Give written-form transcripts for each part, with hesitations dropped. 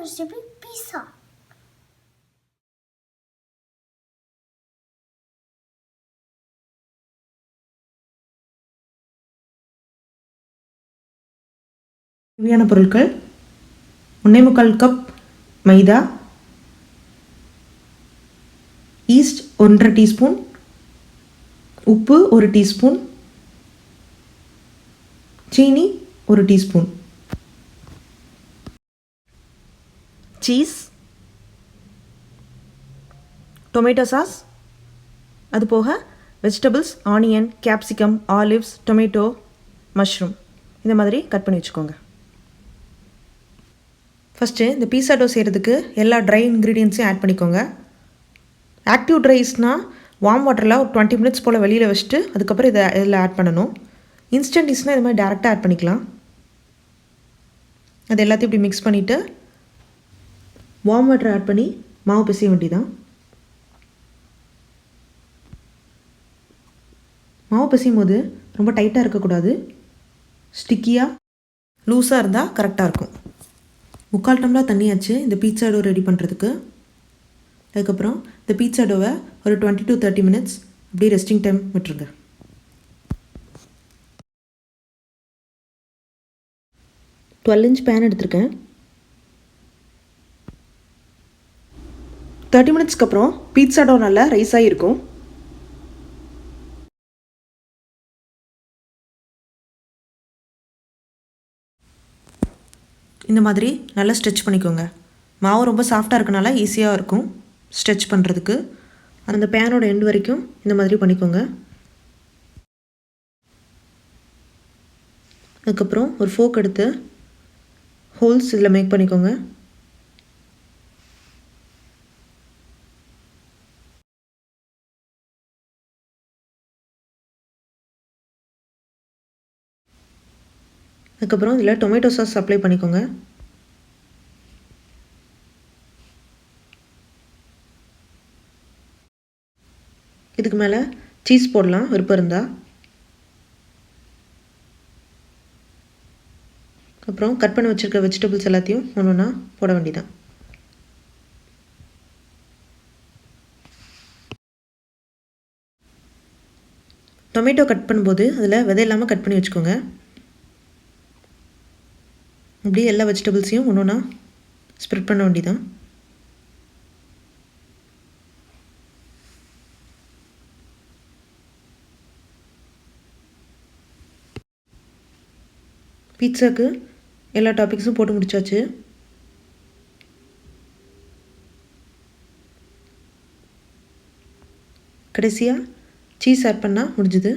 Recipe பீஸா. தேவையான பொருட்கள் 1.25 cup மைதா, east 1.5 teaspoon, உப்பு 1 டீஸ்பூன், சீனி 1 டீஸ்பூன், சீஸ், டொமேட்டோ சாஸ், அது போக vegetables, onion, capsicum, olives, tomato, mushroom இந்த மாதிரி கட் பண்ணி வச்சுக்கோங்க. ஃபஸ்ட்டு இந்த பீஸா டோ செய்கிறதுக்கு எல்லா ட்ரை இன்க்ரீடியன்ஸையும் ஆட் பண்ணிக்கோங்க. ஆக்டிவ் ட்ரைஸ்னால் வார்ம் வாட்டரில் ஒரு 20 மினிட்ஸ் போல் வெளியில் வச்சுட்டு அதுக்கப்புறம் இதில் ஆட் பண்ணணும். இன்ஸ்டன்ட் டீஸ்னால் இது மாதிரி டேரெக்டாக ஆட் பண்ணிக்கலாம். அது எல்லாத்தையும் இப்படி மிக்ஸ் பண்ணிவிட்டு வார்ம் வாட்டர் ஆட் பண்ணி மாவு பிசைய வேண்டியதான். மாவு பிசையும் போது ரொம்ப டைட்டாக இருக்கக்கூடாது, ஸ்டிக்கியாக லூஸாக இருந்தால் கரெக்டாக இருக்கும். 3/4 டம்ளர் தண்ணியாச்சு இந்த பீட்சா டோ ரெடி பண்ணுறதுக்கு. அதுக்கப்புறம் இந்த பீட்சா டோவை ஒரு 20 to 30 மினிட்ஸ் அப்படியே ரெஸ்டிங் டைம் விட்டுருங்க. 12 inch பேன் எடுத்திருக்கேன். 30 மினிட்ஸ்க்கு அப்புறம் பீட்சா டோ நல்லா ரைஸ் ஆகிருக்கும். இந்த மாதிரி நல்லா ஸ்ட்ரெச் பண்ணிக்கோங்க. மாவு ரொம்ப சாஃப்டாக இருக்கனால ஈஸியாக இருக்கும் ஸ்ட்ரெச் பண்ணுறதுக்கு. அந்த பேனோட எண்டு வரைக்கும் இந்த மாதிரி பண்ணிக்கோங்க. அதுக்கப்புறம் ஒரு ஃபோக் எடுத்து ஹோல்ஸ் இதில் மேக் பண்ணிக்கோங்க. அதுக்கப்புறம் இதில் டொமேட்டோ சாஸ் அப்ளை பண்ணிக்கோங்க. இதுக்கு மேலே சீஸ் போடலாம் விருப்பம் இருந்தால். அப்புறம் கட் பண்ணி வச்சுருக்க வெஜிடபிள்ஸ் எல்லாத்தையும் ஒன்று ஒன்றா போட வேண்டியதான். டொமேட்டோ கட் பண்ணும்போது அதில் விதை இல்லாமல் கட் பண்ணி வச்சுக்கோங்க. அப்படியே எல்லா வெஜிடபிள்ஸையும் ஒன்று ஒன்றா ஸ்ப்ரெட் பண்ண வேண்டியதான். பீட்சாக்கு எல்லா டாப்பிக்ஸும் போட்டு முடிச்சாச்சு. கடைசியாக சீஸ் ஆட் பண்ணால் முடிஞ்சுது.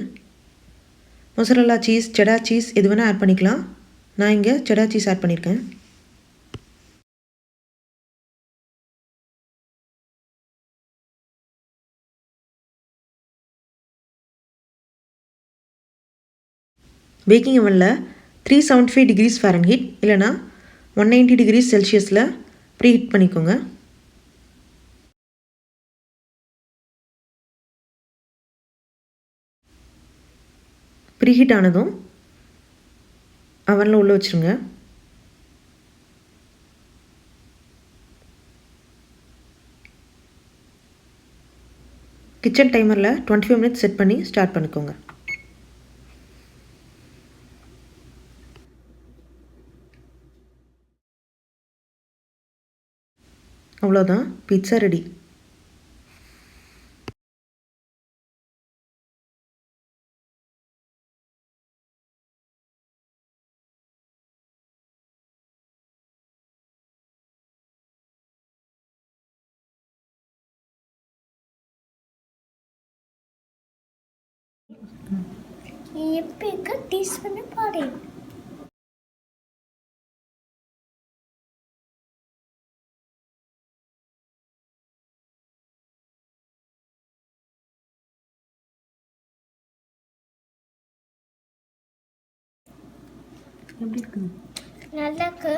மொசரல்லா சீஸ், செடா சீஸ் எது வேணால் ஆட் பண்ணிக்கலாம். நான் இங்கே செடா சீஸ் ஆட் பண்ணியிருக்கேன். பேக்கிங் அவனில் 375 degrees Fahrenheit இல்லைனா 190 degrees Celsiusல ப்ரீ ஹீட் பண்ணிக்கோங்க. ப்ரீ ஹீட் ஆனதும் அவனில் உள்ளே வச்சுருங்க. கிச்சன் டைமரில் 25 மினிட்ஸ் செட் பண்ணி ஸ்டார்ட் பண்ணிக்கோங்க. அவ்வளோதான், பீட்சா ரெடி. எப்போ டேஸ்ட் பண்ணி பாரு. எப்படி இருக்குது? நல்லா இருக்கு.